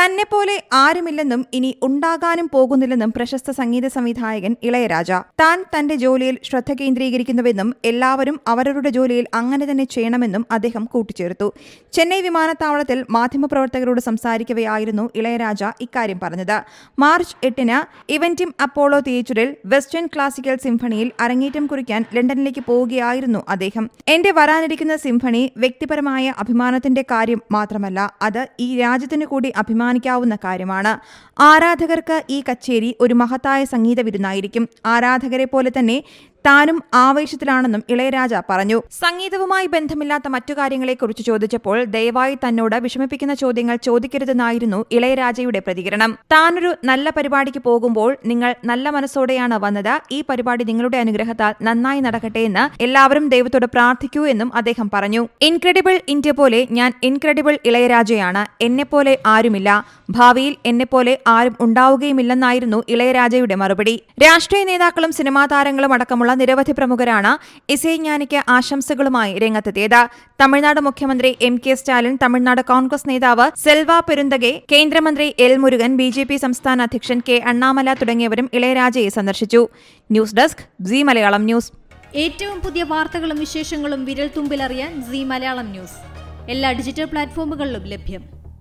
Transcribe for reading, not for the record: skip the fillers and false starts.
തന്നെപ്പോലെ ആരുമില്ലെന്നും ഇനി ഉണ്ടാകാനും പോകുന്നില്ലെന്നും പ്രശസ്ത സംഗീത സംവിധായകൻ ഇളയരാജ. താൻ തന്റെ ജോലിയിൽ ശ്രദ്ധ കേന്ദ്രീകരിക്കുന്നുവെന്നും എല്ലാവരും അവരവരുടെ ജോലിയിൽ അങ്ങനെ തന്നെ ചെയ്യണമെന്നും അദ്ദേഹം കൂട്ടിച്ചേർത്തു. ചെന്നൈ വിമാനത്താവളത്തിൽ മാധ്യമപ്രവർത്തകരോട് സംസാരിക്കവെയായിരുന്നു ഇളയരാജ ഇക്കാര്യം പറഞ്ഞത്. മാർച്ച് 8-ന് ഇവന്റിം അപ്പോളോ തിയേറ്ററിൽ വെസ്റ്റേൺ ക്ലാസിക്കൽ സിംഫണിയിൽ അരങ്ങേറ്റം കുറിക്കാൻ ലണ്ടനിലേക്ക് പോവുകയായിരുന്നു അദ്ദേഹം. എന്റെ വരാനിരിക്കുന്ന സിംഫണി വ്യക്തിപരമായ അഭിമാനത്തിന്റെ കാര്യം മാത്രമല്ല, അത് ഈ രാജ്യത്തിന് കൂടി അഭിമാനിക്കാവുന്ന കാര്യമാണ്. ആരാധകർക്ക് ഈ കച്ചേരി ഒരു മഹത്തായ സംഗീത വിരുന്നായിരിക്കും. ആരാധകരെ പോലെ തന്നെ താനും ആവേശത്തിലാണെന്നും ഇളയരാജ പറഞ്ഞു. സംഗീതവുമായി ബന്ധമില്ലാത്ത മറ്റു കാര്യങ്ങളെക്കുറിച്ച് ചോദിച്ചപ്പോൾ ദയവായി തന്നോട് വിഷമിപ്പിക്കുന്ന ചോദ്യങ്ങൾ ചോദിക്കരുതെന്നായിരുന്നു ഇളയരാജയുടെ പ്രതികരണം. താനൊരു നല്ല പരിപാടിക്ക് പോകുമ്പോൾ നിങ്ങൾ നല്ല മനസ്സോടെയാണ് വന്നത്. ഈ പരിപാടി നിങ്ങളുടെ അനുഗ്രഹത്താൽ നന്നായി നടക്കട്ടെ എന്ന് എല്ലാവരും ദൈവത്തോട് പ്രാർത്ഥിക്കൂ എന്നും അദ്ദേഹം പറഞ്ഞു. ഇൻക്രെഡിബിൾ ഇന്ത്യ പോലെ ഞാൻ ഇൻക്രെഡിബിൾ ഇളയരാജയാണ്. എന്നെപ്പോലെ ആരുമില്ല. ഭാവിയിൽ എന്നെപ്പോലെ ആരും ഉണ്ടാവുകയുമില്ലെന്നായിരുന്നു ഇളയരാജയുടെ മറുപടി. രാഷ്ട്രീയ നേതാക്കളും സിനിമാ താരങ്ങളും അടക്കമുള്ള നിരവധി പ്രമുഖരാണ് ഇസൈஞானிക്ക് ആശംസകളുമായി രംഗത്തെത്തിയത്. തമിഴ്നാട് മുഖ്യമന്ത്രി എം.കെ. സ്റ്റാലിൻ, തമിഴ്നാട് കോൺഗ്രസ് നേതാവ് സെൽവ പെരുന്തകെ, കേന്ദ്രമന്ത്രി എൽ. മുരുകൻ, ബി.ജെ.പി. സംസ്ഥാന അധ്യക്ഷൻ കെ. അണ്ണാമല തുടങ്ങിയവരും ഇളയരാജയെ സന്ദർശിച്ചു. News desk C Malayalam news. ഏറ്റവും പുതിയ വാർത്തകളും വിശേഷങ്ങളും വിരൽ തുമ്പിലറിയാൻ സി മലയാളം ന്യൂസ് എല്ലാ ഡിജിറ്റൽ പ്ലാറ്റ്ഫോമുകളിലും ലഭ്യം.